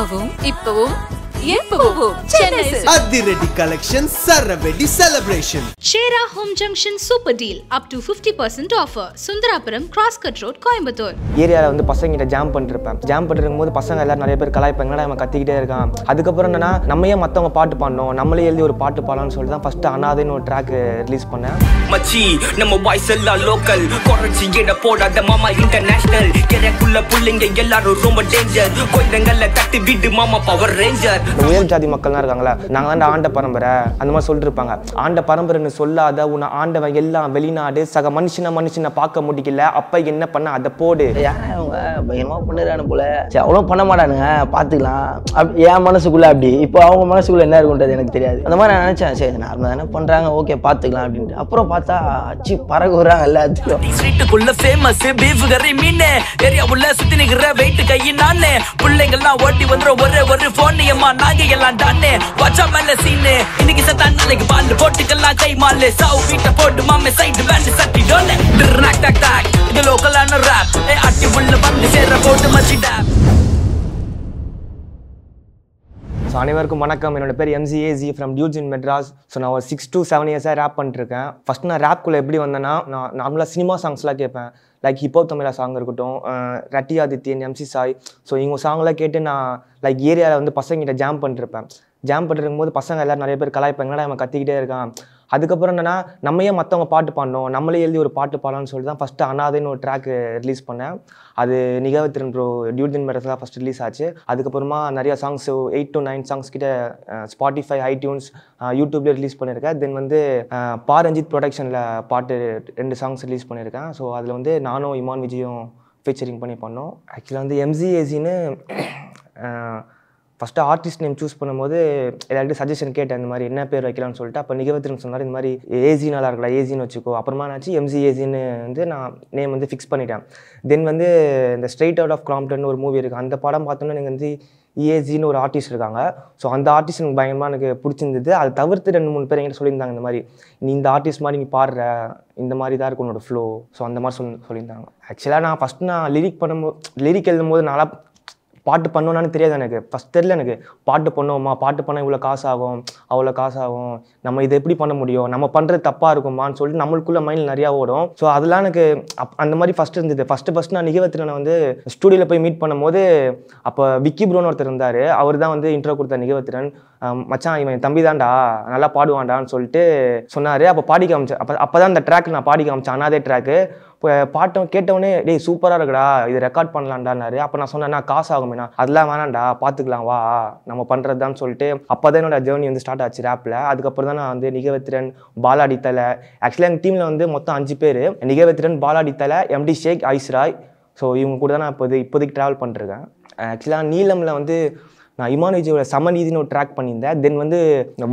அப்பவும் இப்பவும் எப்பவும் சென்னை அதிரடி கலெக்ஷன் சரவெடி celebration. Shera Home Junction Super Deal up to 50% offer. Sundarapuram Crosscut Road, Coimbatore. ஏரியாவில் வந்து பசங்கிட்ட ஜாம் பண்ணிருப்பேன். ஜாம் பண்ணிருக்கும் போது பசங்க எல்லாரும் நிறைய பேர் கலாய்ப்பாங்க, என்னடா அவன் கத்திக்கிட்டே இருக்கான். அதுக்கப்புறம் என்னன்னா நம்ம ஏன் மற்றவங்க பாட்டு பாடணும், நம்மளே எழுதி ஒரு பாட்டு பாடலாம்னு சொல்லிட்டு தான் ஃபர்ஸ்ட் அனாதைன்னு ஒரு ட்ராக் ரிலீஸ் பண்ணேன். மச்சி நம்ம வாய்ஸ் எல்லாம் லோக்கல், குறைச்சி இட போடாத மாமா இன்டர்நேஷனல். எனக்குள்ள புள்ளைங்க எல்லாரும் ரொம்ப டேஞ்சர், கொஞ்சங்கள்ல தட்டி விடு மாமா பவர் ரேஞ்சர். உயர் ஜாதி மக்கள்லாம் இருக்காங்களா, நாங்கள் தான் ஆண்ட பரம்பரை அந்த மாதிரி சொல்லிட்டு இருப்பாங்க. ஆண்ட பரம்பரைன்னு சொல்லாத உன்னை ஆண்டவன் எல்லாம் வெளிநாடு, சக மனுஷனை பார்க்க முடியல, அப்ப என்ன பண்ண அதை போடு. பயங்கரமா பண்ணுறானு போல, சரி அவ்வளோ பண்ண மாட்டானுங்க பார்த்துக்கலாம். என் மனசுக்குள்ள அப்படி, இப்போ அவங்க மனசுக்குள்ள என்ன இருக்குன்றது எனக்கு தெரியாது. அந்த மாதிரி நான் நினைச்சேன், சரி நார்மலாக தானே பண்றாங்க, ஓகே பார்த்துக்கலாம் அப்படின்ட்டு. அப்புறம் பார்த்தா அச்சு பறகுறாங்க எல்லாத்தையும். ஸ்ட்ரீட்டுக்குள்ள ஃபேமஸ் பீஃப் கறி மீன், ஏரியா உள்ள சுத்தி நிக்கிற வெயிட் கை நானே, பிள்ளைங்கெல்லாம் ஓட்டி வந்துடும் ஒரே ஒரு போன் ஏமா நாங்க எல்லாம் டானே. வாட்சா மேல சீனு இன்னைக்கு சத்தான் நாளைக்கு பால் போட்டுக்கெல்லாம் கை மாலு, சாவு வீட்டை போட்டு மாமே சைடு வேண்டு சட்டி டோனே. டாக் டாக் டாக் இது லோக்கலான ராப், அட்டி உள்ள வந்து சேர போட்டு மச்சிடா. ஸோ அனைவருக்கும் வணக்கம். என்னோட பேர் MCAZ from dudes in Madras. So நான் ஒரு 6 to 7 இயர்ஸாக ரேப் பண்ணிட்டுருக்கேன். ஃபஸ்ட் நான் ரேப்குள்ளே எப்படி வந்தேன்னா, நான் நார்மலாக சினிமா சாங்ஸ்லாம் கேட்பேன். லைக் ஹிப்ஹாப் தமிழா சாங் இருக்கட்டும், ரட்டி ஆதித்யன், MC சாய். ஸோ இவங்க சாங்லாம் கேட்டு நான் லைக் ஏரியாவில் வந்து பசங்கிட்ட ஜாம் பண்ணிருப்பேன். ஜாம் பண்ணிருக்கும் போது பசங்க எல்லாரும் நிறைய பேர் கலாய்ப்பாங்க, என்னடா அவன் கத்திக்கிட்டே இருக்கான். அதுக்கப்புறம் என்னன்னா நம்ம ஏன் மற்றவங்க பாட்டு பாடணும், நம்மளே எழுதி ஒரு பாட்டு பாடலாம்னு சொல்லிட்டு தான் ஃபஸ்ட்டு அனாதைன்னு ஒரு ட்ராக் ரிலீஸ் பண்ணேன். அது நிகழ்த்திரன் ப்ரோ டியூட்ஸ் இன் மெட்ராஸ் தான் ஃபஸ்ட் ரிலீஸ் ஆச்சு. அதுக்கப்புறமா நிறையா சாங்ஸ் 8 to 9 சாங்ஸ் கிட்ட ஸ்பாட்டிஃபை, ஐடியூன்ஸ், யூடியூப்லேயே ரிலீஸ் பண்ணியிருக்கேன். தென் வந்து பாரஞ்சித் ப்ரொடக்ஷனில் பாட்டு 2 சாங்ஸ் ரிலீஸ் பண்ணியிருக்கேன். ஸோ அதில் வந்து நானும் இமான் விஜயும் ஃபீச்சரிங் பண்ணி பண்ணோம். ஆக்சுவலாக வந்து MCAZன்னு ஃபஸ்ட்டு ஆர்டிஸ்ட் நேம் சூஸ் பண்ணும்போது எல்லாருக்கிட்ட சஜஷன் கேட்டேன், இந்த மாதிரி என்ன பேர் வைக்கலாம்னு சொல்லிட்டு. அப்போ நிகழ்த்திரன் சொன்னார், இந்த மாதிரி ஏஜி நல்லா இருக்கலாம், ஏஜின்னு வச்சுக்கோ. அப்புறமா என்னாச்சு MCAZன்னு வந்து நான் நேம் வந்து ஃபிக்ஸ் பண்ணிட்டேன். தென் வந்து இந்த ஸ்ட்ரெயிட் அவுட் ஆஃப் கிராம்ப்டன் ஒரு மூவி இருக்குது, அந்த படம் பார்த்தோன்னா எனக்கு வந்து EAZன்னு ஒரு ஆர்டிஸ்ட் இருக்காங்க. ஸோ அந்த ஆர்டிஸ்ட் எனக்கு பயங்கரமாக எனக்கு பிடிச்சிருந்தது. அதை தவிர்த்து 2-3 பேர் என்கிட்ட சொல்லியிருந்தாங்க, இந்த மாதிரி நீ இந்த ஆர்டிஸ்ட் மாதிரி நீ பாடுற, இந்த மாதிரி தான் இருக்கும் உன்னோட ஃப்ளோ. ஸோ அந்த மாதிரி சொல்லியிருந்தாங்க. ஆக்சுவலாக நான் ஃபஸ்ட்டு நான் லிரிக் எழுதும்போது நல்லா பாட்டு பண்ணோன்னு தெரியாது எனக்கு. ஃபஸ்ட் தெரியல எனக்கு பாட்டு பண்ணுவோமா, பாட்டு பண்ணால் இவ்வளோ காசு ஆகும், அவ்வளோ காசு ஆகும், நம்ம இதை எப்படி பண்ண முடியும், நம்ம பண்ணுறது தப்பாக இருக்குமான்னு சொல்லிட்டு நம்மளுக்குள்ள மைண்டில் நிறையா ஓடும். ஸோ அதெல்லாம் எனக்கு அந்த மாதிரி ஃபஸ்ட்டு இருந்தது. ஃபஸ்ட்டு நான் நிகழ்த்திரனை வந்து ஸ்டூடியோவில் போய் மீட் பண்ணும்போது அப்போ விக்கி ப்ரோன்னு ஒருத்தர் இருந்தார். அவர் தான் வந்து இன்ட்ரோ கொடுத்தார். நிகழ்த்திரன் மச்சான் இவன் தம்பி தான்டா, நல்லா பாடுவான்டான்னு சொல்லிட்டு சொன்னார். அப்போ பாடி காமிச்சேன். அப்போ தான் அந்த ட்ராக் நான் பாடி காமிச்சேன், அனாதே ட்ராக்கு. இப்போ பாட்டம் கேட்டவுடனே டேய் சூப்பராக இருக்குடா, இது ரெக்கார்ட் பண்ணலான்டான்னாரு. அப்போ நான் சொன்னேன்னா காசு ஆகுமேண்ணா, அதெல்லாம் வேணாண்டா பார்த்துக்கலாம் வா நம்ம பண்ணுறது தான் சொல்லிட்டு அப்போ தான் என்னோட ஜேர்னி வந்து ஸ்டார்ட் ஆச்சு ரேப்பில். அதுக்கப்புறம் தான் நான் வந்து நிகழ்த்திரன், பாலாடித்தலை, ஆக்சுவலாக எங்கள் டீமில் வந்து மொத்தம் 5 பேர், நிகழ்த்திரன், பாலாடித்தலை, MD ஷேக், ஐஸ்ராய். ஸோ இவங்க கூட தான் நான் இப்போதைக்கு ட்ராவல் பண்ணிருக்கேன். ஆக்சுவலாக நீலமில் வந்து நான் இமான் விஜயோட சமநீதினு ஒரு ட்ராக் பண்ணியிருந்தேன். தென் வந்து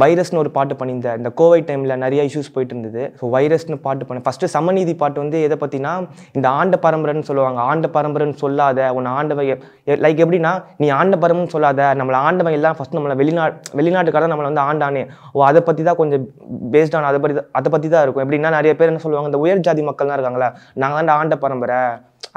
வைரஸ்னு ஒரு பாட்டு பண்ணியிருந்தேன். இந்த கோவிட் டைமில் நிறைய இஷ்யூஸ் போயிட்டு இருந்தது. ஸோ வைரஸ்னு பாட்டு பண்ணேன். ஃபஸ்ட்டு சமநீதி பாட்டு வந்து எதை பற்றினா, இந்த ஆண்ட பரம்பரைன்னு சொல்லுவாங்க. ஆண்ட பரம்பரைன்னு சொல்லாத உன்னை ஆண்டவன், லைக் எப்படின்னா நீ ஆண்ட பரம்பரைன்னு சொல்லாத, நம்மளை ஆண்டவன் எல்லாம் ஃபஸ்ட் நம்மளை வெளிநாட்டுக்காரன் நம்மளை வந்து ஆண்டானே. அதை பற்றி தான் கொஞ்சம் பேஸ்டான அதை பற்றி தான் இருக்கும். எப்படின்னா நிறைய பேர் என்ன சொல்லுவாங்க, இந்த உயர் ஜாதி மக்கள்லாம் இருக்காங்களா, நாங்கள் தான் ஆண்ட பரம்பரை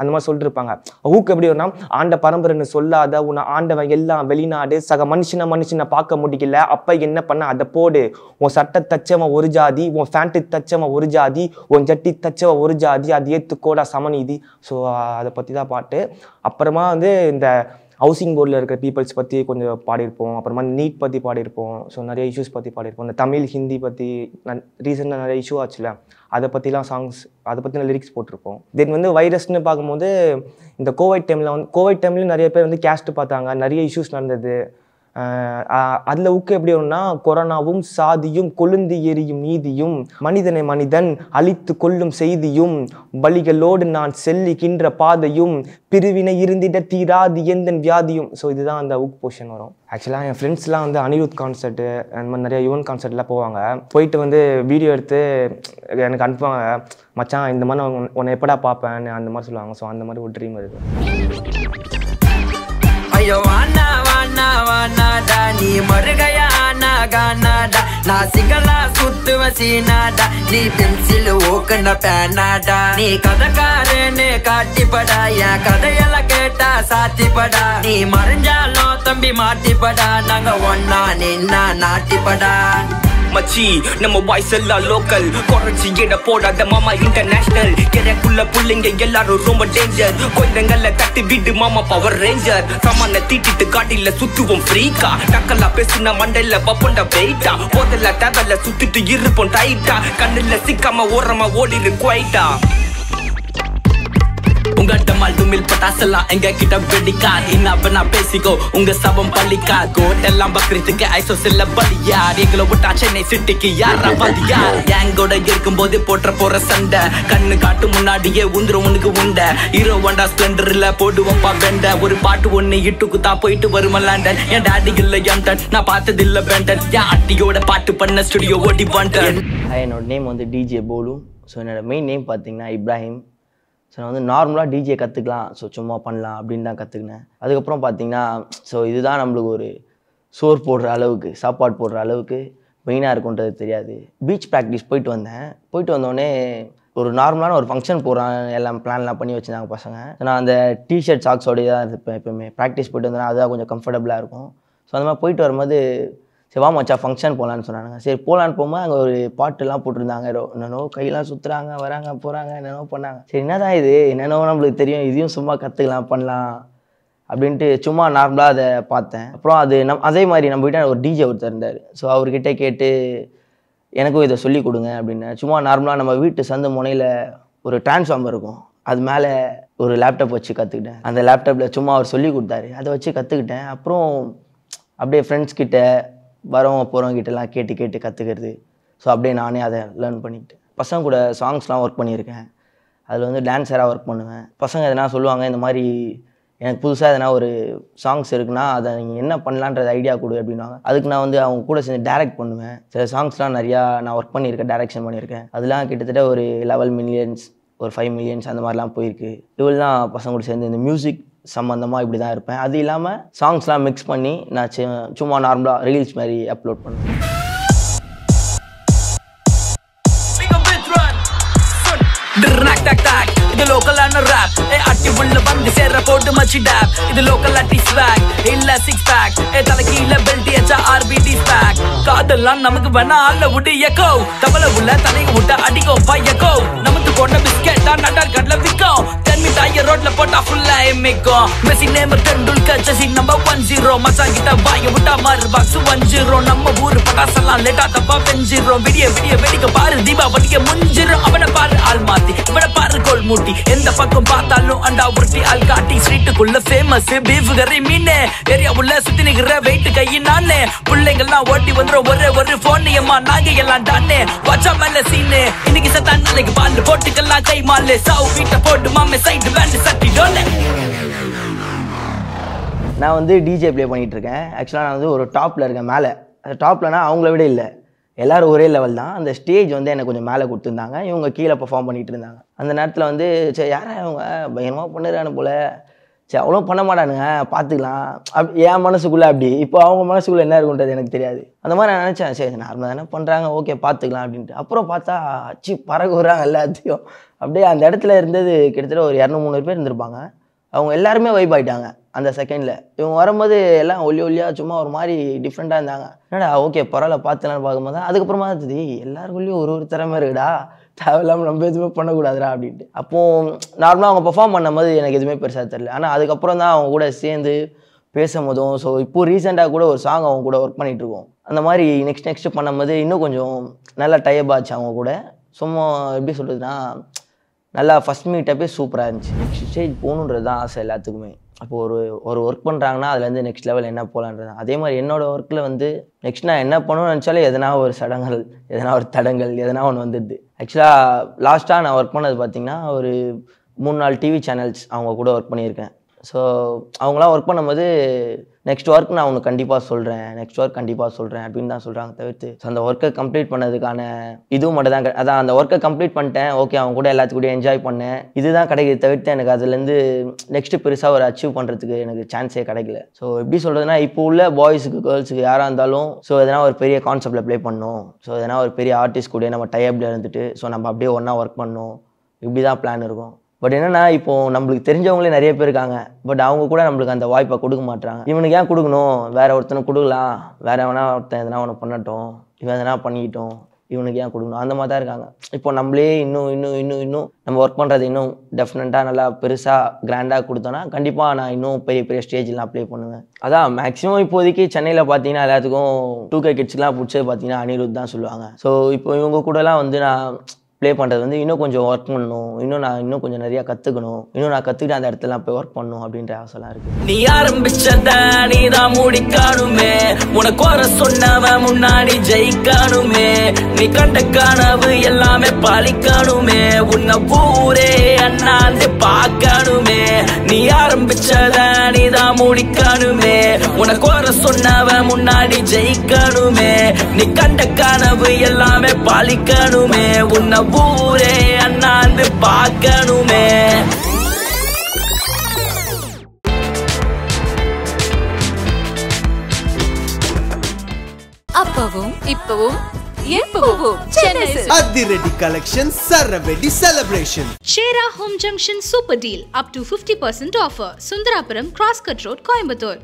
அந்த மாதிரி சொல்லிட்டு இருப்பாங்க. ஊக்கு எப்படி வரும்னா, ஆண்ட பரம்பரைன்னு சொல்லாத உன்னை ஆண்டவன் எல்லாம் வெளிநாடு, சக மனுஷனை பார்க்க முடியல, அப்ப என்ன பண்ண அதை போடு. உன் சட்டை தச்சவன் ஒரு ஜாதி, உன் ஃபேண்ட்டு தச்சவன் ஒரு ஜாதி, உன் ஜட்டி தச்சவன் ஒரு ஜாதி, அது ஏத்துக்கோடா சமநீதி. ஸோ அதை பற்றி தான் பாட்டு. அப்புறமா வந்து இந்த ஹவுசிங் போர்டில் இருக்கிற பீப்புள்ஸ் பற்றி கொஞ்சம் பாடியிருப்போம். அப்புறமா நீட் பற்றி பாடியிருப்போம். ஸோ நிறைய இஷ்யூஸ் பற்றி பாடியிருப்போம். இந்த தமிழ் ஹிந்தி பற்றி ரீசெண்டாக நிறைய இஷ்யூ ஆச்சுல, அதை பற்றிலாம் சாங்ஸ், அதை பற்றின லிரிக்ஸ் போட்டிருப்போம். தென் வந்து வைரஸ்ன்னு பார்க்கும்போது இந்த கோவிட் டைம்லேயும் நிறைய பேர் வந்து கேஸ்ட் பார்த்தாங்க, நிறைய இஷ்யூஸ் நடந்தது. அதில் ஊக்கு எப்படி வரும்னா, கொரோனாவும் சாதியும் கொழுந்து எரியும் நீதியும், மனிதனை மனிதன் அழித்து கொள்ளும் செய்தியும், பலிகளோடு நான் செல்லுகின்ற பாதையும், பிரிவினை இருந்திட தீராது எந்த வியாதியும். ஸோ இதுதான் அந்த ஊக் போர்ஷன் வரும். ஆக்சுவலாக என் ஃப்ரெண்ட்ஸ்லாம் வந்து அனிருத் கான்சர்ட்டு அந்த மாதிரி நிறைய யுவன் கான்சர்ட்லாம் போவாங்க. போயிட்டு வந்து வீடியோ எடுத்து எனக்கு அனுப்புவாங்க, மச்சான் இந்த மாதிரி உன்னை எப்படா பார்ப்பேன்னு அந்த மாதிரி சொல்லுவாங்க. ஸோ அந்த மாதிரி ஒரு ட்ரீம் இருக்குது. ஐயோ வானா வானா வானாடா நீ மறுகையா ஆனா கானாடா நான் சிங்களா சுத்துவ சீனாடா நீ பென்சில் ஓக்கன பேனாடா நீ கதைக்காரன்னு காட்டிப்படா என் கதையெல்லாம் கேட்டா சாத்திப்படா நீ மறைஞ்சாலும் தம்பி மாட்டிப்படா நாங்க ஒன்னா நின்னா நாட்டிப்படா மச்சி நம்ம வாய்ஸ் எல்லாம் லோக்கல் குறைச்சி இட போடாத மாமா இன்டர்நேஷனல் எனக்குள்ள புள்ளைங்க எல்லாரும் ரொம்ப டேஞ்சர் கொஞ்சங்கள்ல தட்டி விடு மாமா பவர் ரேஞ்சர் சமான தீட்டிட்டு காட்டில சுத்துவோம் ஃப்ரீக்கா டக்கலா பேசுன மண்டல பப்பண்ட வெயிட்டா போதல்ல டேவல்ல சுத்திட்டு இருப்போம் டைட்டா கண்ணுல சிக்காம ஓரமா ஓடிரு குவைட்டா உங்க டமால் துமில் பட்டாசெல்லாம் எங்க கிட்ட வெடிக்கா இன்னா பேசிக்கோ உங்க சபம் பள்ளிக்கா கோட்டெல்லாம் பக்ரீத்துக்கு ஐசோ செல்ல பலியா எங்களை விட்டா சென்னை சிட்டிக்கு யாரா பாதியா கேங்கோட இருக்கும் போது போற்ற போற சண்டை கண்ணு காட்டு முன்னாடியே உந்துரும் உனக்கு உண்ட ஹீரோ வண்டா ஸ்பிளண்டர்ல போடுவோம்பா வெண்ட ஒரு பாட்டு ஒண்ணு இட்டுக்கு தான் போயிட்டு வரும் லண்டன் என் டாடி இல்ல எம்டன் நான் பார்த்தது இல்ல பெண்டன் என் அட்டியோட பாட்டு பண்ண ஸ்டுடியோ ஓடி வந்துட்டேன். என்னோட நேம் வந்து டிஜே போலு. ஸோ என்னோட மெயின் நேம் பார்த்தீங்கன்னா இப்ராஹிம். ஸோ நான் வந்து நார்மலாக டிஜே கற்றுக்கலாம், ஸோ சும்மா பண்ணலாம் அப்படின்னு தான் கற்றுக்கினேன். அதுக்கப்புறம் பார்த்தீங்கன்னா ஸோ இதுதான் நம்மளுக்கு ஒரு சோறு போடுற அளவுக்கு, சாப்பாடு போடுற அளவுக்கு மெயினாக இருக்குன்றது தெரியாது. பீச் ப்ராக்டிஸ் போயிட்டு வந்தோடனே ஒரு நார்மலான ஒரு ஃபங்க்ஷன் போகிறான் எல்லாம் பிளான்லாம் பண்ணி வச்சுருந்தாங்க பசங்க. நான் அந்த டிஷர்ட் சாக்ஸோடய தான் இருப்பேன் எப்போயுமே. ப்ராக்டிஸ் போயிட்டு வந்தேன்னா அதுதான் கொஞ்சம் கம்ஃபர்டபுளாக இருக்கும். ஸோ அந்த மாதிரி போயிட்டு வரும்போது சரி வா மச்சா ஃபங்க்ஷன் போகலான்னு சொன்னாங்க. சரி போகலான்னு போகும்போது அங்கே ஒரு பாட்டுலாம் போட்டிருந்தாங்க. என்னென்னோ கையெல்லாம் சுற்றுறாங்க, வராங்க போகிறாங்க, என்னென்னோ பண்ணாங்க. சரி என்னதான் இது, என்னென்னோ நம்மளுக்கு தெரியும், இதையும் சும்மா கற்றுக்கலாம் பண்ணலாம் அப்படின்ட்டு சும்மா நார்மலாக அதை பார்த்தேன். அப்புறம் அது அதே மாதிரி நம்ம கிட்ட ஒரு டிஜே ஒருத்தர் இருந்தார். ஸோ அவர்கிட்ட கேட்டு எனக்கும் இதை சொல்லிக் கொடுங்க அப்படின்னு. சும்மா நார்மலாக நம்ம வீட்டு சந்து முனையில் ஒரு டிரான்ஸ்ஃபார்மர் இருக்கும், அது மேலே ஒரு லேப்டாப் வச்சு கற்றுக்கிட்டேன். அந்த லேப்டாப்பில் சும்மா அவர் சொல்லி கொடுத்தாரு, அதை வச்சு கற்றுக்கிட்டேன். அப்புறம் அப்படியே ஃப்ரெண்ட்ஸ் கிட்ட வரவங்க போகிறவங்கிட்டலாம் கேட்டு கற்றுக்கிறது. ஸோ அப்படியே நானே அதை லேர்ன் பண்ணிக்கிட்டேன். பசங்க கூட சாங்ஸ்லாம் ஒர்க் பண்ணியிருக்கேன். அதில் வந்து டான்ஸராக ஒர்க் பண்ணுவேன். பசங்க எதனா சொல்லுவாங்க, இந்த மாதிரி எனக்கு புதுசாக எதனா ஒரு சாங்ஸ் இருக்குன்னா அதை நீங்கள் என்ன பண்ணலான்றது ஐடியா கொடு அப்படின்வாங்க. அதுக்கு நான் வந்து அவங்க கூட சேர்ந்து டைரக்ட் பண்ணுவேன். சில சாங்ஸ்லாம் நிறையா நான் ஒர்க் பண்ணியிருக்கேன், டைரக்ஷன் பண்ணியிருக்கேன். அதெல்லாம் கிட்டத்தட்ட ஒரு 11 மில்லியன்ஸ், ஒரு 5 மில்லியன்ஸ் அந்த மாதிரிலாம் போயிருக்கு. இவெல்லாம் பசங்க கூட சேர்ந்து இந்த மியூசிக் சம்மந்தமாக இப்படி தான் இருப்பேன். அது இல்லாமல் சாங்ஸ்லாம் மிக்ஸ் பண்ணி நான் சும்மா நார்மலாக ரீல்ஸ் மாதிரி அப்லோட் பண்ணுவேன். இது லோக்கலான ராப் அட்டி உள்ள வந்து சேர போட்டு மச்சி டேப். இது லோக்கல் அட்டி ஸ்வாக் இல்ல சிக்ஸ் பேக் தலைக்கீழ பெல்ட் ஏச்சா ஆர்பிடி ஸ்வாக். காதெல்லாம் நமக்கு வேணா ஆள விட்டு எக்கோ தவளை உள்ள தலை விட்ட அடிக்கோ பையக்கோ நமக்கு கொண்ட பிஸ்கெட்டா நட்டார் கடல விற்கும். தென்மி தாய ரோட்ல போட்டா ஃபுல்லா எம்மிக்கும். மெஸ்ஸி நேமர் டெண்டுல்கர் ஜெர்சி நம்பர் 10 மச்சான் கிட்ட வாய விட்டா மாறு பாக்ஸ் 10. நம்ம ஊரு பட்டாசெல்லாம் லேட்டா தப்பா பெஞ்சிரும். விடிய வெடிக்க பாரு தீபாவளிக்கு முஞ்சிரும். அவனை பாரு ஆள் மாத்தி, இவனை பாரு கோல் மூட்டி, எந்த பக்கம் பார்த்தாலும் அண்டா உருட்டி ஆள் காட்டி. ஸ்ட்ரீட்டுக்குள்ள ஃபேமஸ் பீஃப் கறி மீன், ஏரியா உள்ள சுத்தி நிக்கிற வெயிட் கையின் நானே. பிள்ளைங்கெல்லாம் ஓட்டி வந்துரும் ஒரு போன் ஏமா நாங்க எல்லாம் டானே. வாட்சா மேல சீனு இன்னைக்கு சத்தான் நாளைக்கு பால் போட்டுக்கெல்லாம் கை மாலு. சாவு வீட்டை போட்டு மாமே சைடு பேண்ட் சட்டி டோனே. நான் வந்து டிஜே ப்ளே பண்ணிகிட்டு இருக்கேன். ஆக்சுவலாக நான் வந்து ஒரு டாப்பில் இருக்கேன். மேலே அந்த டாப்லனா அவங்கள விட இல்லை, எல்லோரும் ஒரே லெவல் தான். அந்த ஸ்டேஜ் வந்து எனக்கு கொஞ்சம் மேலே கொடுத்துருந்தாங்க, இவங்க கீழே பெர்ஃபார்ம் பண்ணிகிட்டு இருந்தாங்க. அந்த நேரத்தில் வந்து சரி யாரா அவங்க பயங்கரமாக பண்ணுறானு போல், சரி அவ்வளோ பண்ண மாட்டானுங்க பார்த்துக்கலாம் என் மனசுக்குள்ளே அப்படி. இப்போ அவங்க மனசுக்குள்ளே என்ன இருக்குன்றது எனக்கு தெரியாது. அந்த மாதிரி நான் நினச்சேன், சரி நார்மலாக தானே பண்ணுறாங்க, ஓகே பார்த்துக்கலாம் அப்படின்ட்டு. அப்புறம் பார்த்தா அச்சு பறக்க விட்றாங்க எல்லாத்தையும். அப்படியே அந்த இடத்துல இருந்தது கிட்டத்தட்ட ஒரு 200-300 பேர் இருந்திருப்பாங்க. அவங்க எல்லாருமே வைப் ஆகிட்டாங்க அந்த செகண்டில். இவங்க வரும்போது எல்லாம் ஒல்லியாக சும்மா ஒரு மாதிரி டிஃப்ரெண்ட்டாக இருந்தாங்க. என்னடா ஓகே பரவாயில்ல பார்த்துலான்னு பார்க்கும்போது தான் அதுக்கப்புறமா இருந்தது எல்லாருக்குள்ளேயும் ஒரு திறமை இருக்குடா, தேவையில்லாமல் நம்ம எதுவுமே பண்ணக்கூடாதுடா அப்படின்ட்டு. அப்போது நார்மலாக அவங்க பெர்ஃபார்ம் பண்ணும்போது எனக்கு எதுவுமே பெருசாக தெரியல. ஆனால் அதுக்கப்புறம் தான் அவங்க கூட சேர்ந்து பேசும்போதும், ஸோ இப்போது ரீசெண்டாக கூட ஒரு சாங் அவங்க கூட ஒர்க் பண்ணிகிட்ருக்கோம். அந்த மாதிரி நெக்ஸ்ட் பண்ணும்போது இன்னும் கொஞ்சம் நல்லா டைப் ஆச்சு அவங்க கூட. சும்மா எப்படி சொல்கிறதுனா நல்லா ஃபஸ்ட் மீட்டப்பே சூப்பராக இருந்துச்சு. நெக்ஸ்ட் ஸ்டேஜ் போகணுன்றது தான் ஆசை எல்லாத்துக்குமே. அப்போது ஒரு ஒர்க் பண்ணுறாங்கன்னா அதுலேருந்து நெக்ஸ்ட் லெவல் என்ன போகலான்றது. அதே மாதிரி என்னோடய ஒர்க்கில் வந்து நெக்ஸ்ட் நான் என்ன பண்ணணும்னு நினச்சாலே எதனா ஒரு சடங்குகள், எதனா ஒரு தடங்கள், எதனா ஒன்று வந்துடுது. ஆக்சுவலாக லாஸ்ட்டாக நான் ஒர்க் பண்ணது பார்த்திங்கன்னா ஒரு 3-4 டிவி சேனல்ஸ் அவங்க கூட ஒர்க் பண்ணியிருக்கேன். ஸோ அவங்களாம் ஒர்க் பண்ணும்போது நெக்ஸ்ட் ஒர்க் நான் உனக்கு கண்டிப்பாக சொல்கிறேன் அப்படின்னு தான் சொல்கிறாங்க தவிர்த்து அந்த ஒர்க்கை கம்ப்ளீட் பண்ணதுக்கான இதுவும் மட்டும் தான் அதான் அந்த ஒர்க்கை கம்ப்ளீட் பண்ணிட்டேன் ஓகே அவங்க கூட எல்லாத்துக்கூட என்ஜாய் பண்ணேன் இதுதான் கிடைக்குது தவிர்த்து எனக்கு அதுலேருந்து நெக்ஸ்ட்டு பெருசாக ஒரு அச்சீவ் பண்ணுறதுக்கு எனக்கு சான்ஸே கிடைக்கல ஸோ எப்படி சொல்கிறதுனா இப்போ உள்ள பாய்ஸுக்கு கேர்ள்ஸுக்கு யாராக இருந்தாலும் ஸோ எதனா ஒரு பெரிய கான்செப்டில் ப்ளே பண்ணணும் ஸோ எதனா ஒரு பெரிய ஆர்டிஸ்ட் கூட நம்ம டைப்ல இருந்துட்டு ஸோ நம்ம அப்படியே ஒன்றா ஒர்க் பண்ணணும் இப்படி தான் பிளான் இருக்கும் பட் என்னன்னா இப்போ நம்மளுக்கு தெரிஞ்சவங்களே நிறைய பேர் இருக்காங்க பட் அவங்க கூட நம்மளுக்கு அந்த வாய்ப்பை கொடுக்க மாட்டாங்க இவனுக்கு ஏன் கொடுக்கணும் வேற ஒருத்தனுக்கு கொடுக்கலாம் வேற எவனா ஒருத்தன் எதனா ஒன்று பண்ணட்டும் இவன் எதனா பண்ணிக்கிட்டோம் இவனுக்கு ஏன் கொடுக்கணும் அந்த மாதிரி தான் இருக்காங்க இப்போ நம்மளே இன்னும் நம்ம ஒர்க் பண்ணுறது இன்னும் டெஃபினட்டாக நல்லா பெருசாக கிராண்டாக கொடுத்தோன்னா கண்டிப்பாக நான் இன்னும் பெரிய ஸ்டேஜில் நான் ப்ளே பண்ணுவேன் அதான் மேக்ஸிமம் இப்போதைக்கு சென்னையில் பார்த்தீங்கன்னா எல்லாத்துக்கும் 2K கிட்ஸ்க்குலாம் பிடிச்சது பார்த்தீங்கன்னா அனிருத் தான் சொல்லுவாங்க ஸோ இப்போ இவங்க கூடலாம் வந்து நான் ப்ளே பண்ணுறது வந்து இன்னும் கொஞ்சம் ஒர்க் பண்ணணும் நான் கொஞ்சம் நிறையா கற்றுக்கணும் நான் கற்றுக்கிட்டு அந்த இடத்துல போய் ஒர்க் பண்ணணும் அப்படின்ற ஆசைலாம் இருக்குது நீ ஆரம்பிச்சத நீதான் முடிக்கணுமே உனக்கு வர சொன்னவன் முன்னாடி ஜெயிக்கணுமே நீ கண்ட கனவு எல்லாமே பழிக்கணுமே உன்னை ஊரே அண்ணாந்து பார்க்கணுமே நீ ஆரம்பிச்சத நீதான் முடிக்கணுமே உனக்கு வர சொன்னவன் முன்னாடி ஜெயிக்கணுமே நீ கண்ட கனவு எல்லாமே பழிக்கணுமே உன்னை ஊரே அண்ணாந்து பார்க்கணுமே அப்பவும் இப்பவும் எப்பவும் சென்னை அதிரடி கலெக்ஷன் சரவெடி celebration Shera Home Junction Super Deal up to 50% offer. Sundarapuram Crosscut Road, Coimbatore.